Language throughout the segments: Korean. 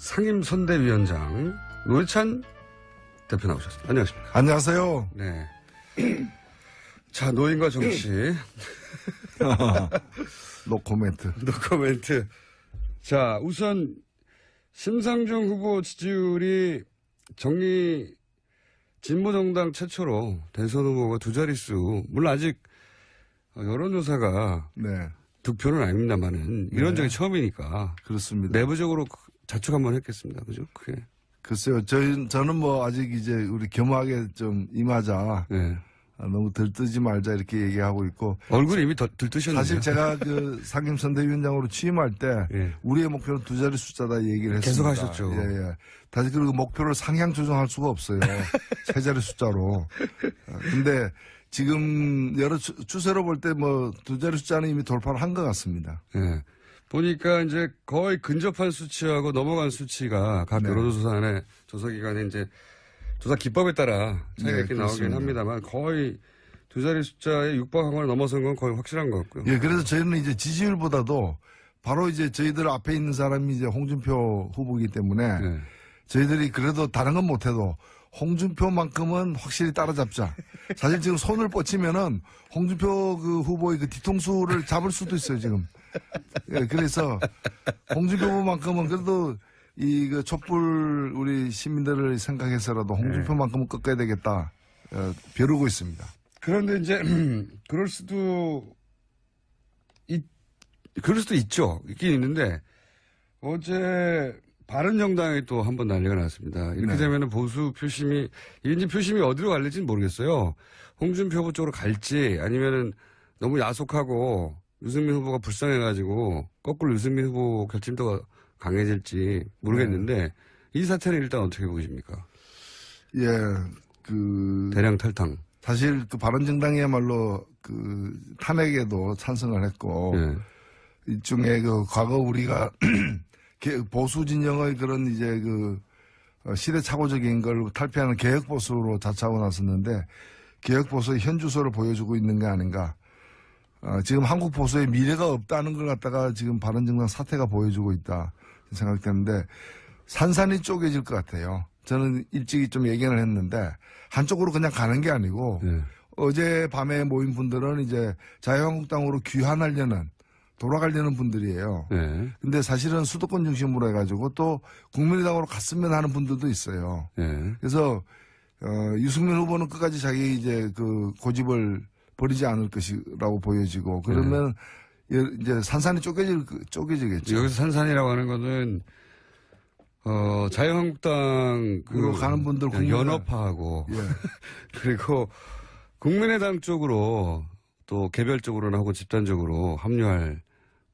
상임선대위원장 노회찬 대표 나오셨습니다. 안녕하십니까. 안녕하세요. 네. 자, 노인과 정치. 노코멘트. 노코멘트. 자, 우선 심상정 후보 지지율이 진보정당 최초로 대선 후보가 두 자릿수, 물론 아직 여론조사가 네. 득표는 아닙니다만은 이런 적이 처음이니까. 그렇습니다. 내부적으로 자축 한번 했겠습니다. 그죠? 그게. 글쎄요. 저는 뭐 아직 이제 우리 겸허하게 좀 임하자. 네. 너무 들뜨지 말자 이렇게 얘기하고 있고. 얼굴이 이미 들뜨셨는데. 사실 제가 그 상임선대위원장으로 취임할 때 예. 우리의 목표는 두 자리 숫자다 얘기를 했습니다. 계속 하셨죠. 예, 예. 다시 그리고 목표를 상향 조정할 수가 없어요. 세 자리 숫자로. 근데 지금 여러 추세로 볼 때 뭐 두 자리 숫자는 이미 돌파를 한 것 같습니다. 예. 보니까 이제 거의 근접한 수치하고 넘어간 수치가 각 네. 여론조사안에 조사기관에 이제 조사 기법에 따라 차이가 네, 있긴 나오긴 그렇습니다. 합니다만 거의 두 자리 숫자에 육박한 걸 넘어선 건 거의 확실한 것 같고요. 예, 그래서 저희는 이제 지지율보다도 바로 이제 저희들 앞에 있는 사람이 이제 홍준표 후보이기 때문에 네. 저희들이 그래도 다른 건 못해도 홍준표만큼은 확실히 따라잡자. 사실 지금 손을 뻗치면은 홍준표 그 후보의 그 뒤통수를 잡을 수도 있어요, 지금. 예, 그래서 홍준표 후보만큼은 그래도 이 그 촛불 우리 시민들을 생각해서라도 홍준표만큼은 꺾어야 되겠다. 벼르고 있습니다. 그런데 이제 그럴 수도 있죠. 있긴 있는데 어제 바른정당에 또 한 번 난리가 났습니다. 이렇게 네. 되면은 보수 표심이 이제 표심이 어디로 갈지는 모르겠어요. 홍준표 후보 쪽으로 갈지 아니면은 너무 야속하고 유승민 후보가 불쌍해가지고 거꾸로 유승민 후보 결집도가 강해질지 모르겠는데 이 사태는 일단 어떻게 보십니까? 예, 대량 탈당. 사실 그 바른정당이야말로 그 탄핵에도 찬성을 했고 예. 일종의 그 과거 우리가 보수 진영의 그런 이제 그 시대착오적인 걸 탈피하는 개혁 보수로 자처하고 나섰는데 개혁 보수의 현주소를 보여주고 있는 게 아닌가. 지금 한국 보수의 미래가 없다는 걸 갖다가 지금 바른정당 사태가 보여주고 있다 생각되는데 산산이 쪼개질 것 같아요. 저는 일찍이 좀 예견을 했는데 한쪽으로 그냥 가는 게 아니고 어제 밤에 모인 분들은 이제 자유한국당으로 귀환하려는 돌아가려는 분들이에요. 네. 근데 사실은 수도권 중심으로 해가지고 또 국민의당으로 갔으면 하는 분들도 있어요. 네. 그래서 유승민 후보는 끝까지 자기 이제 그 고집을 버리지 않을 것이라고 보여지고 그러면 이제 산산이 쪼개지겠죠. 여기서 산산이라고 하는 거는 자유한국당 그로 가는 분들 연합파하고 예. 그리고 국민의당 쪽으로 또 개별적으로나 혹은 집단적으로 합류할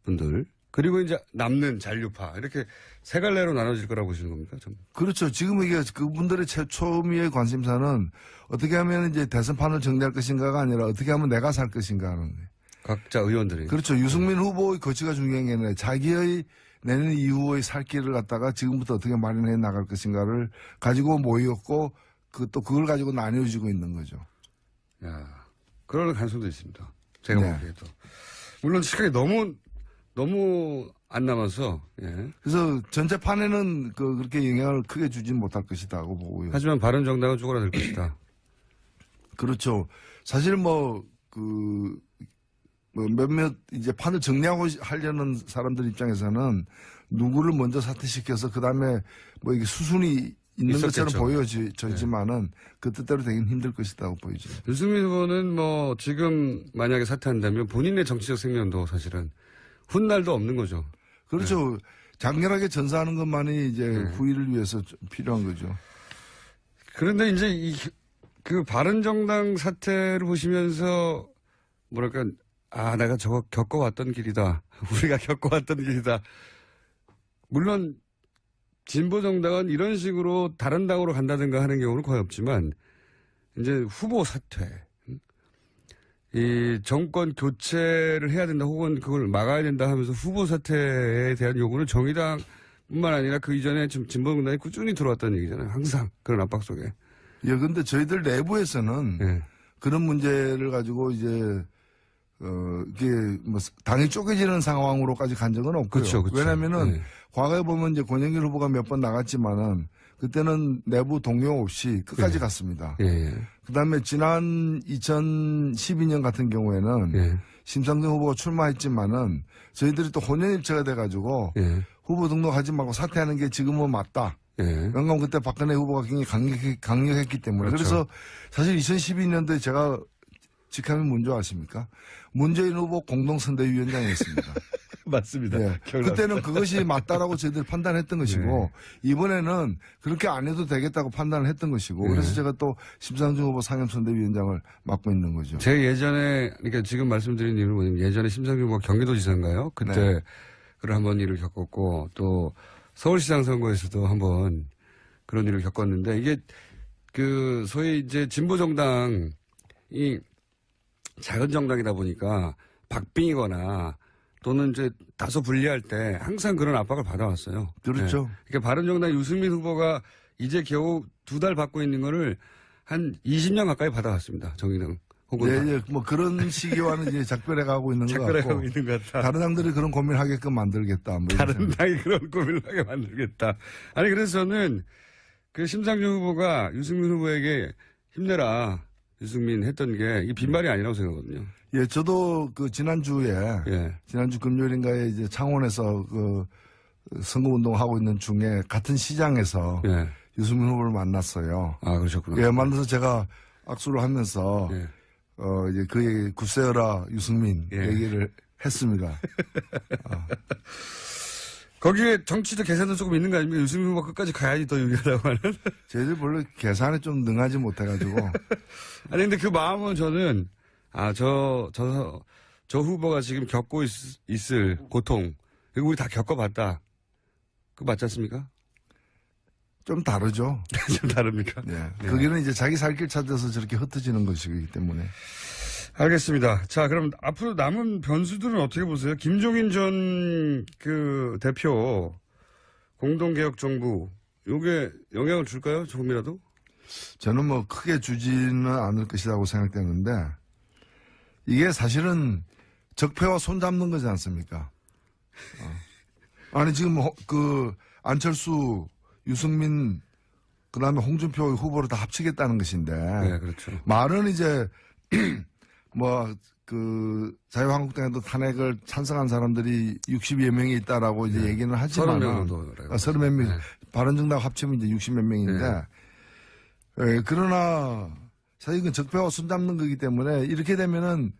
분들 그리고 이제 남는 잔류파 이렇게 세 갈래로 나눠질 거라고 보시는 겁니까? 좀. 그렇죠. 지금 이게 그분들의 초미의 관심사는 어떻게 하면 이제 대선판을 정리할 것인가가 아니라 어떻게 하면 내가 살 것인가 하는 거예요. 각자 의원들이. 그렇죠. 유승민 후보의 거취가 중요한 게 아니라 자기의 내년 이후의 살 길을 갖다가 지금부터 어떻게 마련해 나갈 것인가를 가지고 모였고 또 그걸 가지고 나뉘어지고 있는 거죠. 야, 그럴 가능성도 있습니다. 제가 네. 보기에도. 물론 시간이 너무 안 남아서. 예. 그래서 전체판에는 그렇게 영향을 크게 주진 못할 것이다고 보고요. 하지만 바른정당은 쪼그라들 것이다. 그렇죠. 사실 몇몇 이제 판을 정리하고 하려는 사람들 입장에서는 누구를 먼저 사퇴시켜서 그 다음에 뭐 이게 수순이 있는 있었겠죠. 것처럼 보여지지만은 그 뜻대로 되긴 힘들 것이라고 보이죠. 유승민 후보는 뭐 지금 만약에 사퇴한다면 본인의 정치적 생명도 사실은 훗날도 없는 거죠. 그렇죠. 장렬하게 전사하는 것만이 이제 후일을 위해서 필요한 거죠. 그런데 이제 그 바른정당 사태를 보시면서 뭐랄까 내가 저거 겪어왔던 길이다. 우리가 겪어왔던 길이다. 물론 진보정당은 이런 식으로 다른 당으로 간다든가 하는 경우는 거의 없지만 이제 후보 사퇴, 이 정권 교체를 해야 된다 혹은 그걸 막아야 된다 하면서 후보 사퇴에 대한 요구는 정의당뿐만 아니라 그 이전에 좀 진보정당이 꾸준히 들어왔다는 얘기잖아요. 항상 그런 압박 속에. 예, 근데 저희들 내부에서는 예. 그런 문제를 가지고 이제 이게 뭐 당이 쪼개지는 상황으로까지 간 적은 없고요. 그렇죠, 그렇죠. 왜냐면은 네. 과거에 보면 이제 권영길 후보가 몇 번 나갔지만은 그때는 내부 동요 없이 끝까지 예. 갔습니다. 예. 그다음에 지난 2012년 같은 경우에는 예. 심상정 후보가 출마했지만은 저희들이 또 혼연일체가 돼가지고 예. 후보 등록하지 말고 사퇴하는 게 지금은 맞다. 예. 왜냐하면 그때 박근혜 후보가 굉장히 강력했기 때문에. 그렇죠. 그래서 사실 2012년도에 제가 직함이 뭔지 아십니까? 문재인 후보 공동선대위원장이었습니다. 맞습니다. 예. 그때는 그것이 맞다라고 저희들이 판단했던 것이고 이번에는 그렇게 안 해도 되겠다고 판단을 했던 것이고 네. 그래서 제가 또 심상정 후보 상임선대위원장을 맡고 있는 거죠. 제가 예전에, 그러니까 지금 말씀드린 이유는 뭐냐면 예전에 심상정 후보가 경기도지사인가요? 그때 네. 그런 한번 일을 겪었고 또 서울시장 선거에서도 한번 그런 일을 겪었는데 이게 그 소위 이제 진보정당이 작은 정당이다 보니까 박빙이거나 또는 이제 다소 불리할 때 항상 그런 압박을 받아왔어요. 그렇죠. 네. 그러니까 바른정당 유승민 후보가 이제 겨우 2달 받고 있는 거를 한 20년 가까이 받아왔습니다. 정의당. 혹은 예, 예, 뭐 그런 시기와는 이제 작별해 가고 있는 것 작별해가고 같고 있는 것 같다. 다른 당들이 그런 고민을 하게끔 만들겠다. 뭐 이런 다른 생각. 당이 그런 고민을 하게 만들겠다. 아니 그래서 저는 그 심상정 후보가 유승민 후보에게 힘내라 유승민 했던 게 이 빈말이 아니라고 생각하거든요. 예, 저도 그 지난주에 예. 지난주 금요일인가에 이제 창원에서 그 선거운동하고 있는 중에 같은 시장에서 예. 유승민 후보를 만났어요. 아 그러셨구나. 예, 만나서 제가 악수를 하면서 예. 이제 그 얘기 굳세어라 유승민 예. 얘기를 했습니다. 거기에 정치적 계산도 조금 있는 거 아닙니까? 유승민 후보가 끝까지 가야지 더 유리하다고 하는. 저희들 원래 계산에 좀 능하지 못해가지고 아니 근데 그 마음은 저는 저 후보가 지금 겪고 있을 고통 이거 우리 다 겪어봤다. 그거 맞지 않습니까? 좀 다르죠. 좀 다릅니까? 예. 거기는 이제 자기 살 길 찾아서 저렇게 흩어지는 것이기 때문에. 알겠습니다. 자, 그럼 앞으로 남은 변수들은 어떻게 보세요? 김종인 전 그 대표 공동개혁정부 요게 영향을 줄까요? 조금이라도? 저는 뭐 크게 주지는 않을 것이라고 생각되는데 이게 사실은 적폐와 손잡는 거지 않습니까? 아니 지금 그 안철수, 유승민 그다음에 홍준표 후보를 다 합치겠다는 것인데 네, 그렇죠. 말은 이제 뭐 그 자유한국당에도 탄핵을 찬성한 사람들이 60여 명이 있다라고 이제 얘기는 하지만 30명 정도. 30몇 명 네. 바른정당 합치면 이제 60몇 명인데 예, 그러나 사실 이건 적폐와 손잡는 거기 때문에 이렇게 되면은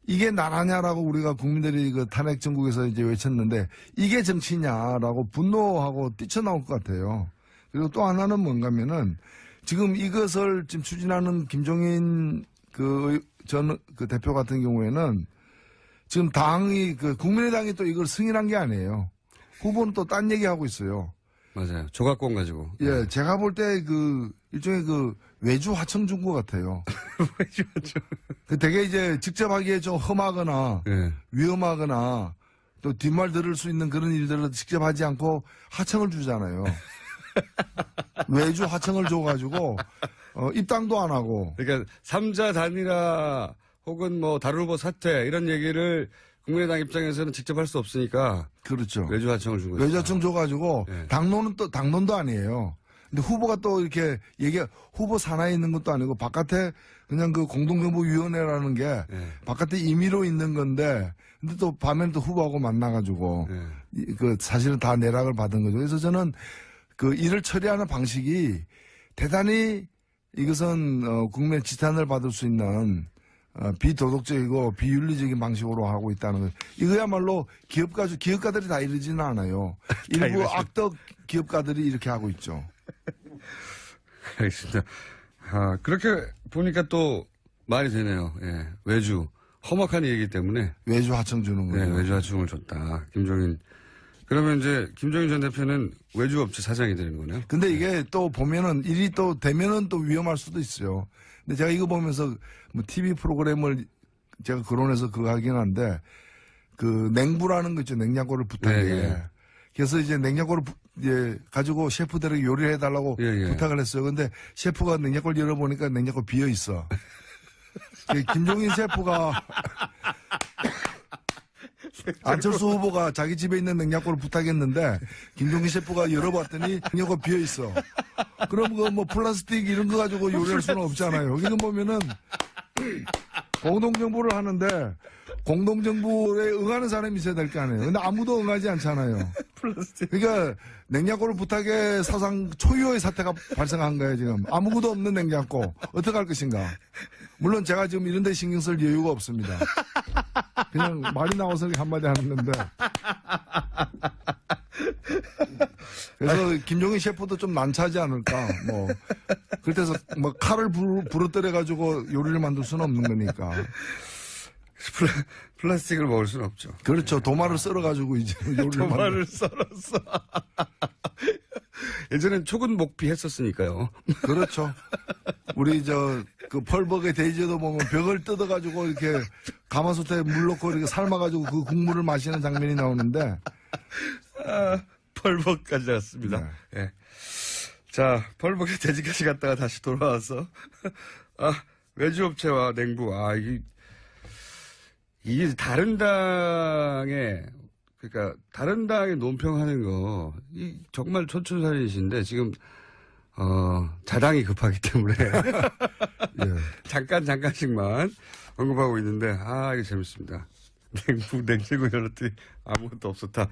이게 나라냐라고 우리가 국민들이 그 탄핵 정국에서 이제 외쳤는데 이게 정치냐라고 분노하고 뛰쳐나올 것 같아요. 그리고 또 하나는 뭔가면은 지금 이것을 지금 추진하는 김종인 전 대표 같은 경우에는 지금 당이 국민의당이 또 이걸 승인한 게 아니에요. 후보는 또 딴 얘기하고 있어요. 맞아요. 조각권 가지고. 예, 제가 볼 때 일종의 외주 하청 준 것 같아요. 외주 하청. 되게 이제 직접 하기에 좀 험하거나 네. 위험하거나 또 뒷말 들을 수 있는 그런 일들을 직접 하지 않고 하청을 주잖아요. 외주 하청을 줘가지고 입당도 안 하고. 그러니까 3자 단일화 혹은 뭐 다른 후보 사퇴 이런 얘기를 국민의당 입장에서는 직접 할 수 없으니까 그렇죠. 외주 하청을 준 거죠. 외주 하청 줘가지고 네. 당론도 아니에요. 근데 후보가 또 이렇게 후보 산하에 있는 것도 아니고 바깥에 그냥 그 공동정부위원회라는 게 네. 바깥에 임의로 있는 건데 근데 또 밤에는 또 후보하고 만나가지고 네. 사실은 다 내락을 받은 거죠. 그래서 저는 그 일을 처리하는 방식이 대단히 이것은 국민의 지탄을 받을 수 있는 비도덕적이고 비윤리적인 방식으로 하고 있다는 거. 이거야말로 기업가들이 다 이러지는 않아요. 일부 악덕 기업가들이 이렇게 하고 있죠. 알겠습니다. 그렇게 보니까 또 말이 되네요. 예. 외주. 험악한 얘기이기 때문에. 외주 하청 주는 거죠. 네, 외주 하청을 줬다. 김종인. 그러면 이제 김종인 전 대표는 외주업체 사장이 되는 거네요. 근데 이게 또 보면은 일이 또 되면은 또 위험할 수도 있어요. 근데 제가 이거 보면서 뭐 TV 프로그램을 제가 거론해서 그거 하긴 한데 그 냉부라는 거 있죠. 냉장고를 부탁해. 네. 그래서 이제 냉장고를 가지고 셰프들에게 요리를 해달라고 예. 부탁을 했어요. 근데 셰프가 냉장고를 열어보니까 냉장고 비어 있어. 김종인 셰프가 안철수 후보가 자기 집에 있는 냉장고를 부탁했는데 김종인 셰프가 열어봤더니 냉장고가 비어 있어. 그럼 그 뭐 플라스틱 이런 거 가지고 요리할 수는 없잖아요. 여기는 보면은 공동정부를 하는데 공동정부에 응하는 사람이 있어야 될 거 아니에요. 근데 아무도 응하지 않잖아요. 그러니까 냉장고를 부탁해 사상 초유의 사태가 발생한 거예요, 지금. 아무것도 없는 냉장고. 어떻게 할 것인가. 물론 제가 지금 이런 데 신경 쓸 여유가 없습니다. 그냥 말이 나와서 이렇게 한마디 하는 건데. 그래서 김종인 셰프도 좀 난처하지 않을까. 뭐. 그래서 뭐 칼을 부러뜨려가지고 요리를 만들 수는 없는 거니까. 플라스틱을 먹을 수는 없죠. 그렇죠. 도마를 썰어가지고 이제 요리를 도마를 썰었어. 예전엔 초근 목피 했었으니까요. 그렇죠. 우리 그 펄벅의 대지에도 보면 벽을 뜯어가지고 이렇게 가마솥에 물 넣고 이렇게 삶아가지고 그 국물을 마시는 장면이 나오는데. 펄벅까지 왔습니다. 네. 네. 자, 펄벅의 돼지까지 갔다가 다시 돌아와서 외주업체와 냉부. 이게 다른 당에 그러니까 다른 당에 논평하는 거 정말 촌철살인이신데 지금 자당이 급하기 때문에 예. 잠깐씩만 언급하고 있는데 이게 재밌습니다. 냉장고 열었더니 아무것도 없었다.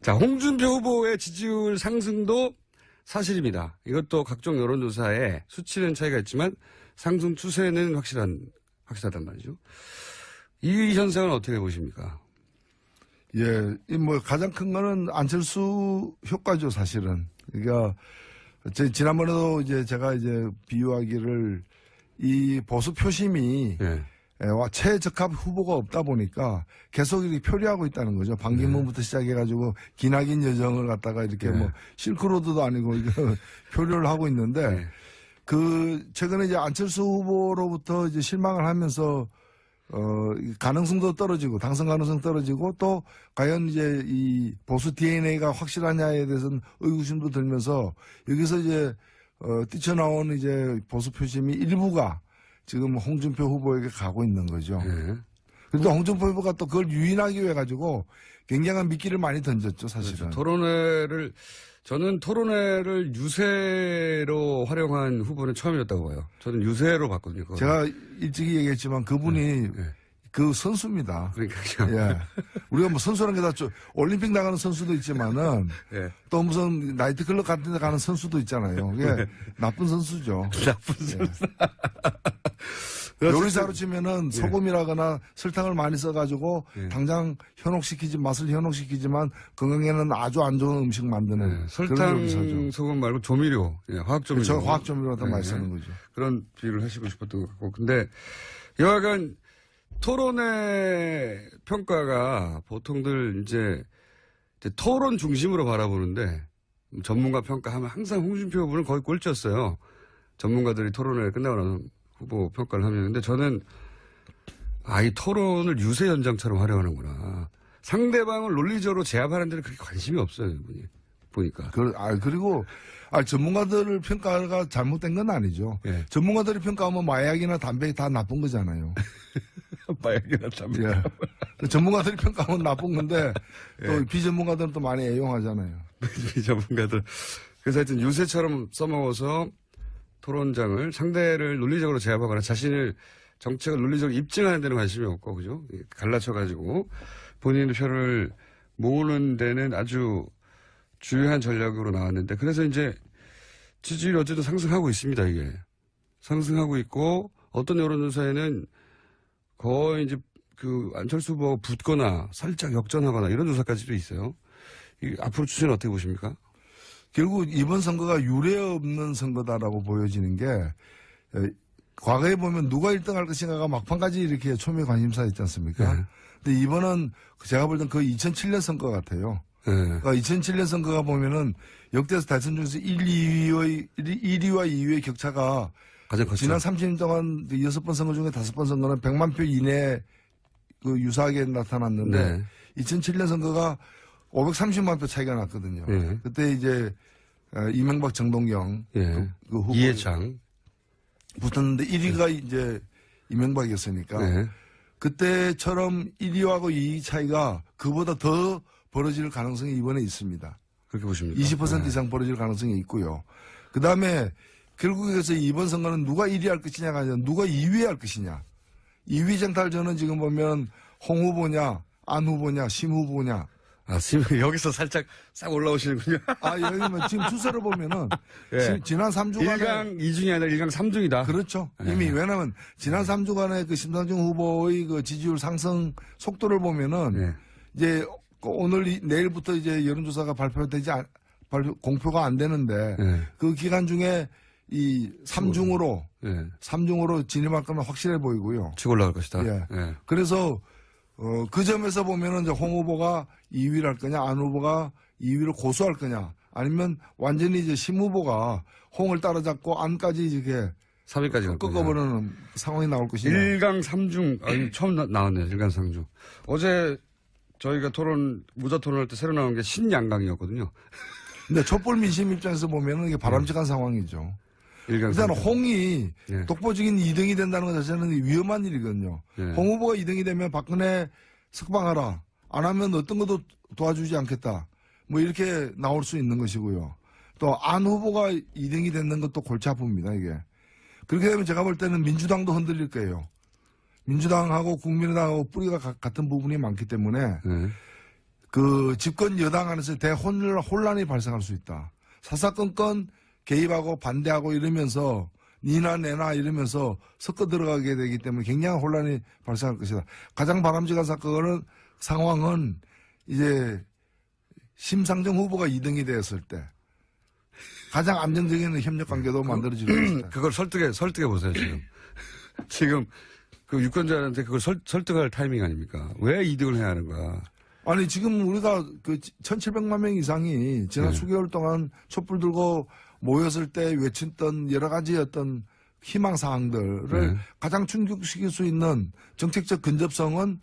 자, 홍준표 후보의 지지율 상승도 사실입니다. 이것도 각종 여론조사에 수치는 차이가 있지만 상승 추세는 확실하단 말이죠. 이 현상은 어떻게 보십니까? 예, 가장 큰 거는 안철수 효과죠, 사실은. 그러니까, 지난번에도 제가 비유하기를 이 보수 표심이 예. 최적합 후보가 없다 보니까 계속 이렇게 표류하고 있다는 거죠. 반기문부터 시작해가지고 기나긴 여정을 갖다가 이렇게 실크로드도 아니고 이거 표류를 하고 있는데 최근에 안철수 후보로부터 실망을 하면서 가능성도 떨어지고 당선 가능성 떨어지고 또 과연 이 보수 DNA가 확실하냐에 대해서는 의구심도 들면서 여기서 뛰쳐나온 보수 표심이 일부가 지금 홍준표 후보에게 가고 있는 거죠. 네. 그런데 홍준표 후보가 또 그걸 유인하기 위해 가지고 굉장한 미끼를 많이 던졌죠, 사실은. 그렇죠. 저는 토론회를 유세로 활용한 후보는 처음이었다고 봐요. 저는 유세로 봤거든요. 그거는. 제가 일찍이 얘기했지만 그분이 그 선수입니다. 그러니까요. 예. 우리가 뭐 선수라는 게 다 올림픽 나가는 선수도 있지만은 또 무슨 나이트클럽 같은 데 가는 선수도 있잖아요. 그게 나쁜 선수죠. 나쁜 선수. 요리사로 치면은 소금이라거나 설탕을 많이 써가지고 당장 맛을 현혹시키지만 건강에는 아주 안 좋은 음식 만드는 설탕, 소금 말고 조미료, 화학조미료. 그렇죠. 화학조미료를 많이 쓰는 거죠. 그런 비유를 하시고 싶었던 것 같고. 근데 여하간 토론회 평가가 보통들 이제 토론 중심으로 바라보는데 전문가 평가하면 항상 홍준표 후보는 거의 꼴찌였어요. 전문가들이 토론회 끝나고 나서 후보 평가를 하면. 근데 저는 이 토론을 유세 현장처럼 활용하는구나. 상대방을 논리적으로 제압하는 데는 그렇게 관심이 없어요, 이분이. 보니까. 그리고 전문가들을 평가가 잘못된 건 아니죠. 예. 전문가들이 평가하면 마약이나 담배 다 나쁜 거잖아요. 마약이나 담배. 예. 전문가들이 평가하면 나쁜 건데 또 비전문가들은 또 많이 애용하잖아요. 비전문가들. 그래서 하여튼 유세처럼 써먹어서 토론장을 상대를 논리적으로 제압하거나 자신을 정책을 논리적으로 입증하는 데는 관심이 없고, 그죠? 갈라쳐가지고 본인의 표를 모으는 데는 아주 주요한 전략으로 나왔는데, 그래서 지지율이 어쨌든 상승하고 있습니다, 이게. 상승하고 있고, 어떤 여론조사에는 거의 안철수 후보가 붙거나 살짝 역전하거나 이런 조사까지도 있어요. 앞으로 추세는 어떻게 보십니까? 결국 이번 선거가 유례 없는 선거다라고 보여지는 게 과거에 보면 누가 1등할 것인가가 막판까지 이렇게 초미의 관심사 있지 않습니까? 근데 이번은 제가 볼 땐 거의 2007년 선거 같아요. 그러니까 2007년 선거가 보면은 역대에서 대선 중에서 1위와 2위의 격차가 지난 30년 동안 6번 선거 중에 5번 선거는 100만 표 이내에 유사하게 나타났는데 2007년 선거가 530만 표 차이가 났거든요. 그때 이명박 정동영 그 후보 이해창 붙었는데 1위가 이명박이었으니까 그때처럼 1위하고 2위 차이가 그보다 더 벌어질 가능성이 이번에 있습니다. 그렇게 보십니까? 20% 네. 이상 벌어질 가능성이 있고요. 그 다음에 결국에서 이번 선거는 누가 1위 할 것이냐가 아니라 누가 2위 할 것이냐. 2위 쟁탈전은 지금 보면 홍 후보냐, 안 후보냐, 심 후보냐. 아, 지금 여기서 살짝 싹 올라오시는군요. 여기 뭐 지금 추세를 보면은 예. 지난 3주간에 1강 2중이 아니라 1강 3중이다. 그렇죠. 예. 이미 왜냐하면 지난 3주간의 그 심상정 후보의 그 지지율 상승 속도를 보면은 예. 이제 오늘 내일부터 이제 여론조사가 공표가 안 되는데 예. 그 기간 중에 이 3중으로 예. 3중으로 진입할 거는 확실해 보이고요. 치고 올라갈 것이다. 예. 예. 그래서 그 점에서 보면은 이제 홍 후보가 2위를 할 거냐, 안 후보가 2위를 고수할 거냐, 아니면 완전히 이제 심 후보가 홍을 따라잡고 안까지 이렇게 3위까지 꺾어버리는 상황이 나올 것이냐. 1강 3중, 아니, 처음 나왔네요. 1강 3중. 어제 저희가 무자 토론할 때 새로 나온 게 신양강이었거든요. 근데 촛불 민심 입장에서 보면은 이게 바람직한 상황이죠. 1강 일단 3중. 홍이 예. 독보적인 2등이 된다는 것 자체는 위험한 일이거든요. 예. 홍 후보가 2등이 되면 박근혜 석방하라. 안 하면 어떤 것도 도와주지 않겠다. 뭐 이렇게 나올 수 있는 것이고요. 또 안 후보가 2등이 되는 것도 골치 아픕니다, 이게. 그렇게 되면 제가 볼 때는 민주당도 흔들릴 거예요. 민주당하고 국민의당하고 뿌리가 같은 부분이 많기 때문에 예. 그 집권 여당 안에서 대혼란이 발생할 수 있다. 사사건건 개입하고 반대하고 이러면서 니나 내나 이러면서 섞어 들어가게 되기 때문에 굉장한 혼란이 발생할 것이다. 가장 바람직한 상황은 이제 심상정 후보가 2등이 되었을 때 가장 안정적인 협력 관계도 만들어질 것이다. 그걸 설득해 보세요, 지금. 지금 그 유권자한테 그걸 설득할 타이밍 아닙니까? 왜 2등을 해야 하는 거야? 아니 지금 우리가 그 1,700만 명 이상이 지난 네. 수개월 동안 촛불 들고 모였을 때 외쳤던 여러 가지 어떤 희망 사항들을 네. 가장 충족시킬 수 있는 정책적 근접성은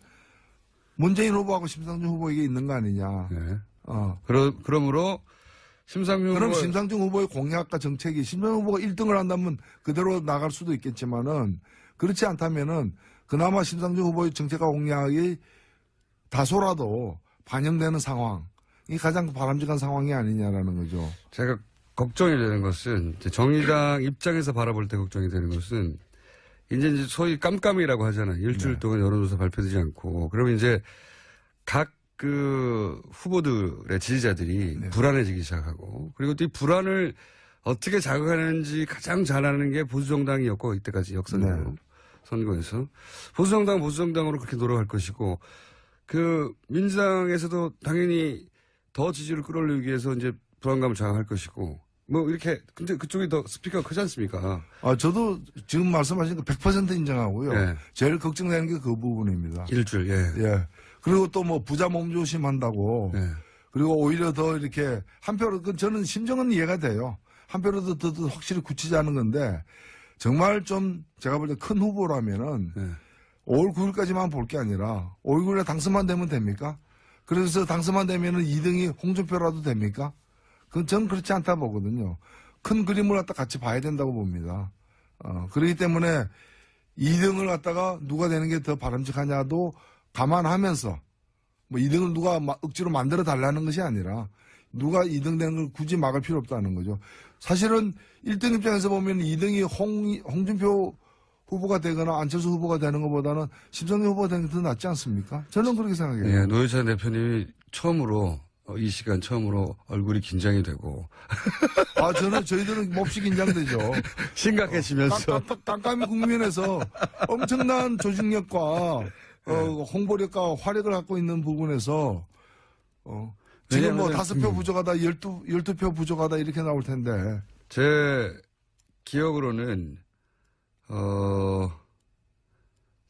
문재인 후보하고 심상정 후보에게 있는 거 아니냐. 네. 어. 그러므로 심상정 그럼 후보가 심상정 후보의 공약과 정책이 심상정 후보가 1등을 한다면 그대로 나갈 수도 있겠지만은 그렇지 않다면은 그나마 심상정 후보의 정책과 공약이 다소라도 반영되는 상황이 가장 바람직한 상황이 아니냐라는 거죠. 제가 걱정이 되는 것은 이제 정의당 입장에서 바라볼 때 걱정이 되는 것은 이제 소위 깜깜이라고 하잖아요. 일주일 네. 동안 여론조사 발표되지 않고 그러면 이제 각 그 후보들의 지지자들이 네. 불안해지기 시작하고 그리고 또 이 불안을 어떻게 자극하는지 가장 잘 아는 게 보수정당이었고 이때까지 역사적으로 네. 선거에서 보수정당으로 그렇게 노력할 것이고 그 민주당에서도 당연히 더 지지를 끌어올리기 위해서 이제 불안감을 자극할 것이고 뭐 이렇게 근데 그쪽이 더 스피커가 크지 않습니까? 저도 지금 말씀하신 거 100% 인정하고요. 예. 제일 걱정되는 게 그 부분입니다. 일주일 예. 예. 그리고 또 뭐 부자 몸조심 한다고. 예. 그리고 오히려 더 이렇게 한표로 저는 심정은 이해가 돼요. 한표로 더 확실히 굳히자는 건데 정말 좀 제가 볼 때 큰 후보라면은 예. 5월 9일까지만 볼 게 아니라 5월 9일에 당선만 되면 됩니까? 그래서 당선만 되면은 2등이 홍준표라도 됩니까? 그건 전 그렇지 않다 보거든요. 큰 그림을 갖다 같이 봐야 된다고 봅니다. 그렇기 때문에 2등을 갖다가 누가 되는 게 더 바람직하냐도 감안하면서 뭐 2등을 누가 억지로 만들어 달라는 것이 아니라 누가 2등 되는 걸 굳이 막을 필요 없다는 거죠. 사실은 1등 입장에서 보면 2등이 홍준표 후보가 되거나 안철수 후보가 되는 것보다는 심상정 후보가 되는 게 더 낫지 않습니까? 저는 그렇게 생각해요. 예, 노회찬 대표님이 처음으로 이 시간 처음으로 얼굴이 긴장이 되고 저희들은 몹시 긴장되죠. 심각해지면서 깜깜이 국면에서 엄청난 조직력과 홍보력과 화력을 갖고 있는 부분에서 지금 뭐 왜냐면은, 5표 부족하다, 12표 부족하다 이렇게 나올 텐데. 제 기억으로는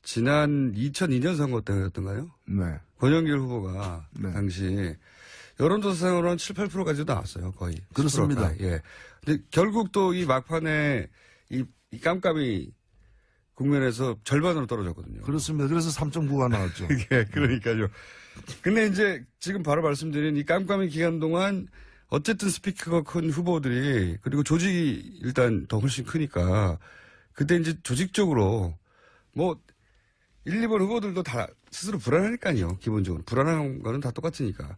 지난 2002년 선거 때였던가요? 네. 권영길 후보가 네. 당시 여론조사상으로는 7, 8%까지도 나왔어요, 거의. 그렇습니다. 10%가. 예. 근데 결국 또 이 막판에 이 깜깜이 국면에서 절반으로 떨어졌거든요. 그렇습니다. 그래서 3.9가 나왔죠. 예, 그러니까요. 근데 이제 지금 바로 말씀드린 이 깜깜이 기간 동안 어쨌든 스피커가 큰 후보들이 그리고 조직이 일단 더 훨씬 크니까 그때 이제 조직적으로 뭐 1, 2번 후보들도 다 스스로 불안하니까요. 기본적으로. 불안한 거는 다 똑같으니까.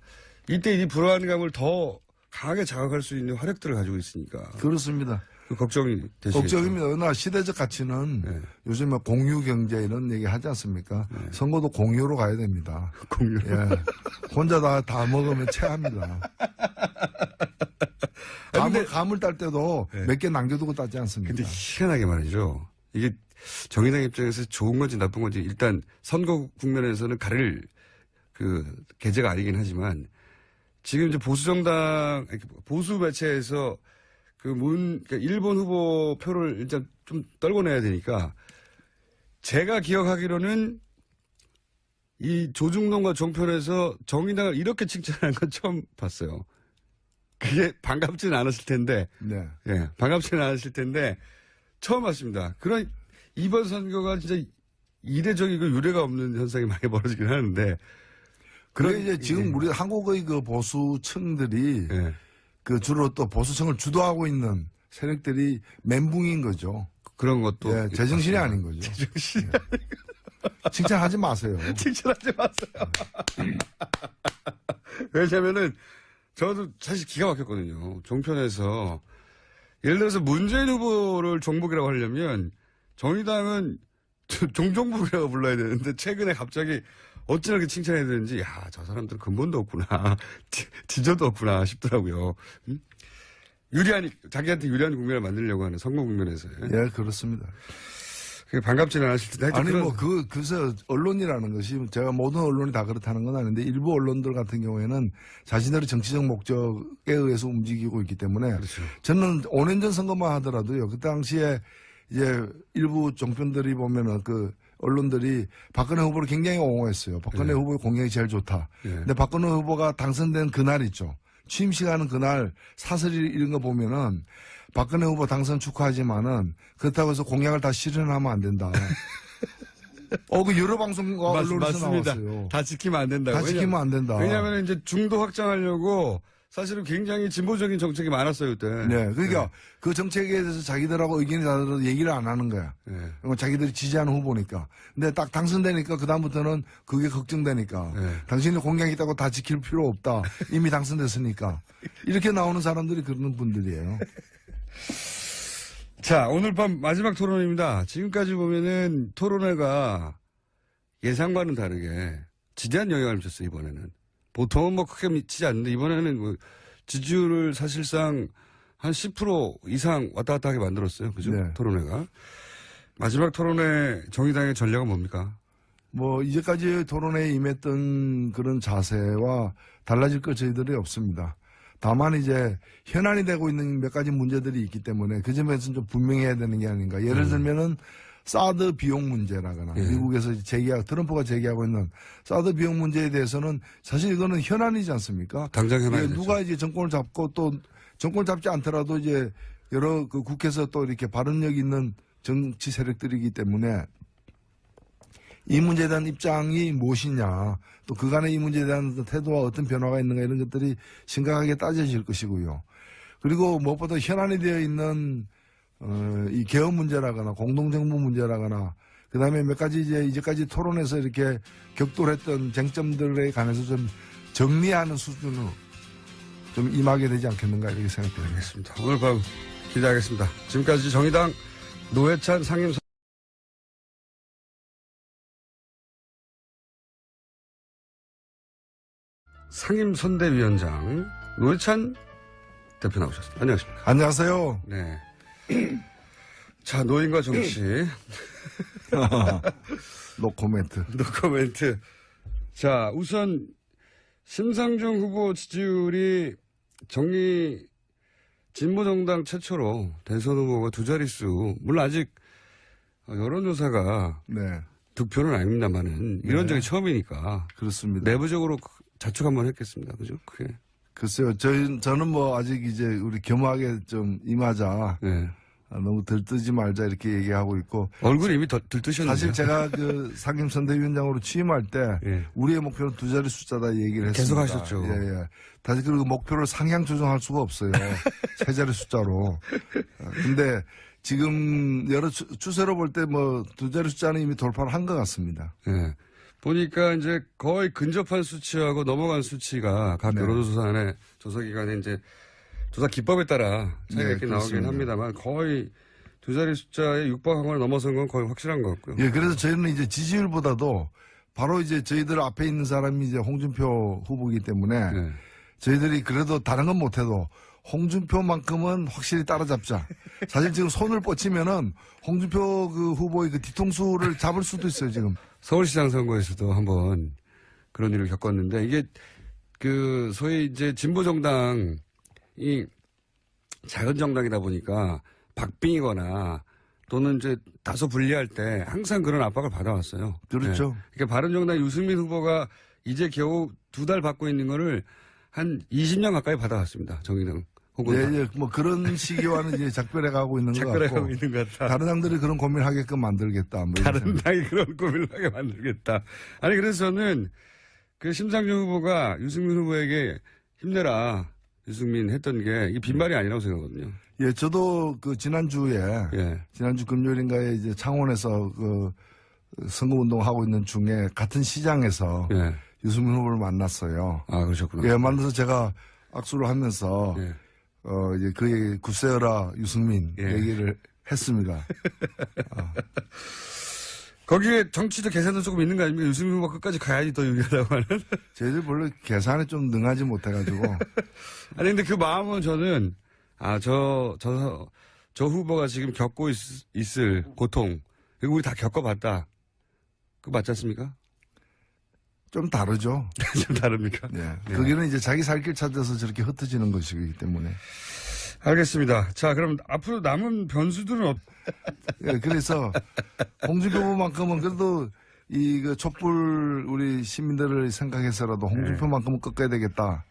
이때 이 불안감을 더 강하게 자극할 수 있는 화력들을 가지고 있으니까. 그렇습니다. 그 걱정이 되시죠. 걱정입니다. 그러나 시대적 가치는 네. 요즘에 공유 경제 이런 얘기 하지 않습니까? 네. 선거도 공유로 가야 됩니다. 공유. 예. 혼자 다 먹으면 체합니다. 감을 딸 때도 네. 몇 개 남겨두고 따지 않습니다. 근데 희한하게 말이죠. 이게 정의당 입장에서 좋은 건지 나쁜 건지 일단 선거 국면에서는 가릴 그 계제가 아니긴 하지만 지금 이제 보수정당, 보수 매체에서 그러니까 일본 후보 표를 일단 좀 떨궈내야 되니까 제가 기억하기로는 이 조중동과 종편에서 정의당을 이렇게 칭찬하는 건 처음 봤어요. 그게 반갑지는 않았을 텐데, 네. 예, 반갑지는 않았을 텐데 처음 봤습니다. 그런 이번 선거가 진짜 이례적이고 유례가 없는 현상이 많이 벌어지긴 하는데. 그래 이제 지금 우리 한국의 그 보수층들이 예. 그 주로 또 보수층을 주도하고 있는 세력들이 멘붕인 거죠. 그런 것도. 예, 제정신이 아닌 거죠. 제정신이 칭찬하지 마세요. 칭찬하지 마세요. 왜냐면은 저도 사실 기가 막혔거든요. 종편에서 예를 들어서 문재인 후보를 종북이라고 하려면 정의당은 종종북이라고 불러야 되는데 최근에 갑자기 어찌나 그렇게 칭찬해야 되는지 야, 저 사람들은 근본도 없구나. 지저도 없구나 싶더라고요. 자기한테 유리한 국면을 만들려고 하는 선거 국면에서. 예, 그렇습니다. 그게 반갑지는 않으실 텐데. 아니, 그래서 언론이라는 것이 제가 모든 언론이 다 그렇다는 건 아닌데 일부 언론들 같은 경우에는 자신들의 정치적 목적에 의해서 움직이고 있기 때문에 그렇죠. 저는 5년 전 선거만 하더라도요. 그 당시에 이제 일부 종편들이 보면은 그 언론들이 박근혜 후보를 굉장히 옹호했어요. 박근혜 후보의 공약이 제일 좋다. 근데 박근혜 후보가 당선된 그날 있죠. 취임식하는 그날 사설이 이런 거 보면은 박근혜 후보 당선 축하하지만은 그렇다고 해서 공약을 다 실현하면 안 된다. 그 여러 방송과 언론에서 맞습니다. 나왔어요. 다 지키면 안 된다고. 다 지키면 안 된다. 왜냐하면 이제 중도 확장하려고 사실은 굉장히 진보적인 정책이 많았어요, 그때. 네. 그러니까 그 정책에 대해서 자기들하고 의견이 다르도 얘기를 안 하는 거야. 네. 자기들이 지지하는 후보니까. 근데 딱 당선되니까 그다음부터는 그게 걱정되니까. 네. 당신이 공약이 있다고 다 지킬 필요 없다. 이미 당선됐으니까. 이렇게 나오는 사람들이 그런 분들이에요. 자, 오늘 밤 마지막 토론입니다. 지금까지 보면은 토론회가 예상과는 다르게 지대한 영향을 미쳤어요, 이번에는. 보통은 뭐 크게 미치지 않는데 이번에는 뭐 지지율을 사실상 한 10% 이상 왔다 갔다 하게 만들었어요. 그죠? 네. 토론회가. 마지막 토론회 정의당의 전략은 뭡니까? 뭐 이제까지 토론회에 임했던 그런 자세와 달라질 것 저희들이 없습니다. 다만 이제 현안이 되고 있는 몇 가지 문제들이 있기 때문에 그 점에서는 좀 분명해야 되는 게 아닌가. 예를 들면은 사드 비용 문제라거나 미국에서 트럼프가 제기하고 있는 사드 비용 문제에 대해서는 사실 이거는 현안이지 않습니까? 당장 현안이죠. 누가 이제 정권을 잡고 또 정권을 잡지 않더라도 이제 여러 그 국회에서 또 이렇게 발언력 있는 정치 세력들이기 때문에 이 문제에 대한 입장이 무엇이냐, 또 그간의 이 문제에 대한 태도와 어떤 변화가 있는가 이런 것들이 심각하게 따져질 것이고요. 그리고 무엇보다 현안이 되어 있는 이 개헌 문제라거나 공동정부 문제라거나 그 다음에 몇 가지 이제까지 토론에서 이렇게 격돌했던 쟁점들에 관해서 좀 정리하는 수준으로 좀 임하게 되지 않겠는가 이렇게 생각됩니다. 알겠습니다. 오늘 밤 기대하겠습니다. 지금까지 정의당 노회찬 상임선대위원장 노회찬 대표 나오셨습니다. 안녕하십니까. 안녕하세요. 네. 자, 노인과 정치. 노코멘트. 노코멘트. 자, 우선 심상정 후보 지지율이 진보정당 최초로 대선 후보가 두 자릿수, 물론 아직 여론조사가 네. 득표는 아닙니다만은 이런 적이 처음이니까 그렇습니다. 내부적으로 자축 한번 했겠습니다. 그죠? 그게. 글쎄요. 저는 뭐 아직 이제 우리 겸하게 좀 임하자. 네. 너무 들뜨지 말자 이렇게 얘기하고 있고. 얼굴이 이미 들뜨셨는데요. 사실 제가 그 상임선대위원장으로 취임할 때 예. 우리의 목표는 2자리 숫자다 얘기를 했습니다. 계속 하셨죠. 예, 예. 다시 그리고 목표를 상향 조정할 수가 없어요. 3자리 숫자로. 근데 지금 여러 추세로 볼 때 뭐 2자리 숫자는 이미 돌파를 한 것 같습니다. 예. 보니까 이제 거의 근접한 수치하고 넘어간 수치가 각 네. 여론조사안에 조사기관에 이제 조사 기법에 따라 차이가 네, 있게 나오긴 그렇습니다. 합니다만 거의 2자리 숫자에 육박하거나 넘어선 건 거의 확실한 것 같고요. 예, 그래서 저희는 이제 지지율보다도 바로 이제 저희들 앞에 있는 사람이 이제 홍준표 후보이기 때문에 예. 저희들이 그래도 다른 건 못해도 홍준표만큼은 확실히 따라잡자. 사실 지금 손을 뻗치면은 홍준표 그 후보의 그 뒤통수를 잡을 수도 있어요, 지금. 서울시장 선거에서도 한번 그런 일을 겪었는데 이게 그 소위 이제 진보 정당이 작은 정당이다 보니까 박빙이거나 또는 이제 다소 불리할 때 항상 그런 압박을 받아왔어요. 그렇죠. 네. 그러니까 바른정당 유승민 후보가 이제 겨우 2달 받고 있는 거를 한 20년 가까이 받아왔습니다. 정의당 혹은 예, 예. 뭐 그런 시기와는 이제 작별해 가고 있는 것 작별해가고 같고. 있는 것 같다. 다른 당들이 그런 고민을 하게끔 만들겠다. 뭐 이런 다른 생각. 당이 그런 고민을 하게 만들겠다. 아니 그래서 저는 그 심상정 후보가 유승민 후보에게 힘내라 유승민 했던 게 이게 빈말이 아니라고 생각하거든요. 예, 저도 그 지난주에 예. 지난주 금요일인가에 이제 창원에서 그 선거운동 하고 있는 중에 같은 시장에서 예. 유승민 후보를 만났어요. 아 그러셨구나. 예, 만나서 제가 악수를 하면서 예. 이제 그의 굳세어라 유승민 예. 얘기를 했습니다. 거기에 정치도 계산도 조금 있는 거 아닙니까? 유승민 후보가 끝까지 가야지 더 유리하다고 하는. 저희들 원래 계산에 좀 능하지 못해가지고 아니 근데 그 마음은 저는 저 후보가 지금 겪고 있을 고통 이거 우리 다 겪어봤다. 그거 맞지 않습니까? 좀 다르죠. 좀 다릅니까? 예. 네. 거기는 이제 자기 살 길 찾아서 저렇게 흩어지는 것이기 때문에. 알겠습니다. 자, 그럼 앞으로 남은 변수들은 예, 그래서 홍준표 후보만큼은 그래도 그 촛불 우리 시민들을 생각해서라도 홍준표만큼은 꺾어야 되겠다.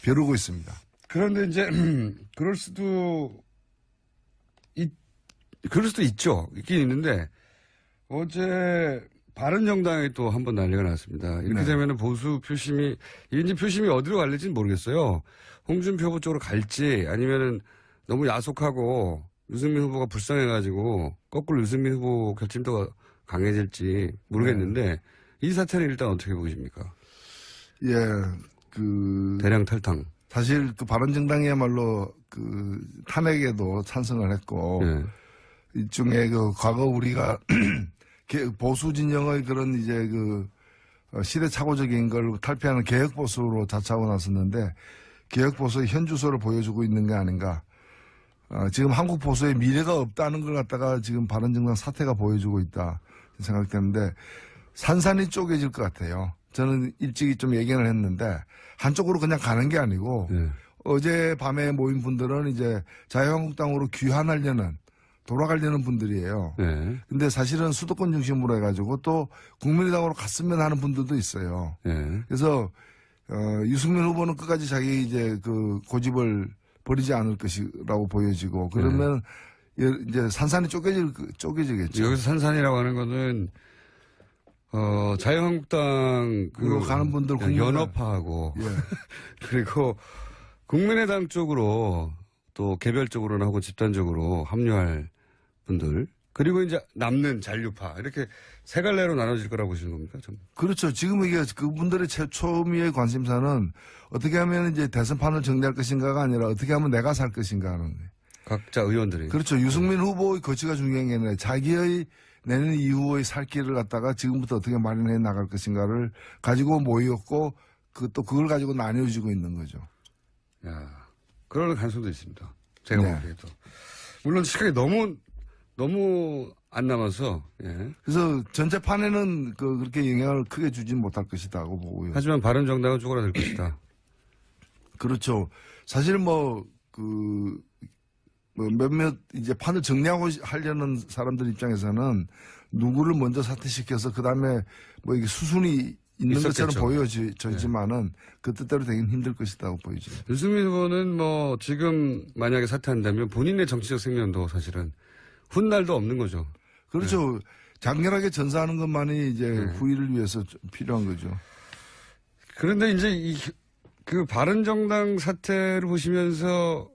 벼르고 있습니다. 그런데 이제 그럴 수도 있죠. 있긴 있는데 어제 바른정당에 또 한 번 난리가 났습니다. 이렇게 네. 되면은 보수 표심이 이제 표심이 어디로 갈지는 모르겠어요. 홍준표 후보 쪽으로 갈지 아니면은 너무 야속하고 유승민 후보가 불쌍해가지고 거꾸로 유승민 후보 결집도가 강해질지 모르겠는데 이 사태는 일단 어떻게 보십니까? 예, 대량 탈당. 사실 그 바른정당이야말로 그 탄핵에도 찬성을 했고 예. 일종의 그 과거 우리가 보수 진영의 그런 이제 그 시대착오적인 걸 탈피하는 개혁 보수로 자처하고 나섰는데 개혁 보수의 현주소를 보여주고 있는 게 아닌가. 지금 한국 보수의 미래가 없다는 걸 갖다가 지금 바른정당 사태가 보여주고 있다 생각되는데 산산이 쪼개질 것 같아요. 저는 일찍이 좀 예견을 했는데 한쪽으로 그냥 가는 게 아니고 예. 어제 밤에 모인 분들은 이제 자유한국당으로 귀환하려는 돌아가려는 분들이에요. 예. 근데 사실은 수도권 중심으로 해가지고 또 국민의당으로 갔으면 하는 분들도 있어요. 예. 그래서 유승민 후보는 끝까지 자기 이제 그 고집을 버리지 않을 것이라고 보여지고 그러면 이제 산산이 쪼개지겠죠. 여기서 산산이라고 하는 거는 자유한국당 그리고 가는 분들 연합하고 예. 그리고 국민의당 쪽으로 또 개별적으로나 혹은 집단적으로 합류할 분들 그리고 이제 남는 잔류파 이렇게 세 갈래로 나눠질 거라고 보시는 겁니까? 좀. 그렇죠. 지금 이게 그분들의 초미의 관심사는 어떻게 하면 이제 대선판을 정리할 것인가가 아니라 어떻게 하면 내가 살 것인가 하는 거예요. 각자 의원들이. 그렇죠. 유승민 후보의 거치가 중요한 게 아니라 자기의 내년 이후의 살 길을 갖다가 지금부터 어떻게 마련해 나갈 것인가를 가지고 모였고 또 그걸 가지고 나뉘어지고 있는 거죠. 야, 그럴 가능성도 있습니다. 제가 네. 보기에도. 물론 시간이 너무 안 남아서. 예. 그래서 전체 판에는 그렇게 영향을 크게 주진 못할 것이다고 보고요. 하지만 바른정당은 쪼그라들 것이다. 그렇죠. 사실 몇몇 이제 판을 정리하고 하려는 사람들 입장에서는 누구를 먼저 사퇴시켜서 그 다음에 이게 수순이 있는 있었겠죠. 것처럼 보여지지만은 그 뜻대로 되긴 힘들 것이라고 보이죠. 유승민 후보는 뭐 지금 만약에 사퇴한다면 본인의 정치적 생명도 사실은 훗날도 없는 거죠. 그렇죠. 장렬하게 전사하는 것만이 이제 후일을 위해서 필요한 거죠. 그런데 이제 그 바른정당 사태를 보시면서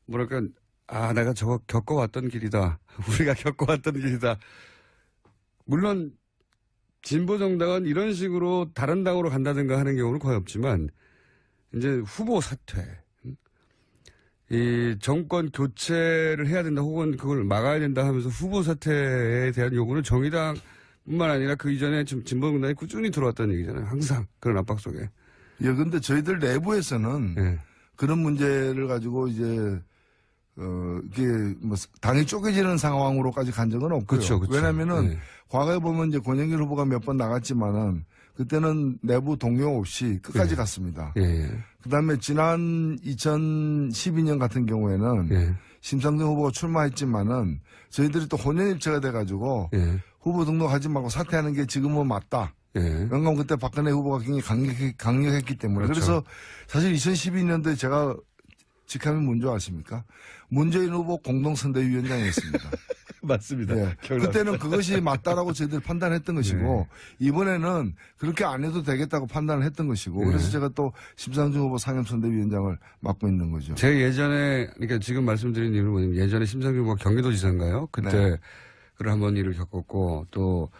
뭐랄까 내가 저거 겪어왔던 길이다. 우리가 겪어왔던 길이다. 물론 진보정당은 이런 식으로 다른 당으로 간다든가 하는 경우는 거의 없지만 이제 후보 사퇴, 이 정권 교체를 해야 된다 혹은 그걸 막아야 된다 하면서 후보 사퇴에 대한 요구는 정의당뿐만 아니라 그 이전에 좀 진보정당이 꾸준히 들어왔다는 얘기잖아요. 항상 그런 압박 속에. 예, 근데 저희들 내부에서는 예. 그런 문제를 가지고 이제 이게 뭐 당이 쪼개지는 상황으로까지 간 적은 없고요. 그렇죠. 왜냐면은 예. 과거에 보면 이제 권영길 후보가 몇 번 나갔지만은 그때는 내부 동요 없이 끝까지 예. 갔습니다. 예. 그다음에 지난 2012년 같은 경우에는 예. 심상정 후보가 출마했지만은 저희들이 또 혼연일체가 돼가지고 예. 후보 등록하지 말고 사퇴하는 게 지금은 맞다. 예. 왜냐하면 그때 박근혜 후보가 굉장히 강력했기 때문에. 그렇죠. 그래서 사실 2012년도에 제가 직함이 뭔지 아십니까? 문재인 후보 공동선대위원장이었습니다. 맞습니다. 예. 그때는 그것이 맞다라고 저희들이 판단했던 것이고 이번에는 그렇게 안 해도 되겠다고 판단을 했던 것이고 그래서 제가 또 심상정 후보 상임선대위원장을 맡고 있는 거죠. 제가 예전에 그러니까 지금 말씀드린 이유는 뭐냐면 예전에 심상정 후보가 경기도지사인가요? 그때 그런 한번 일을 겪었고 또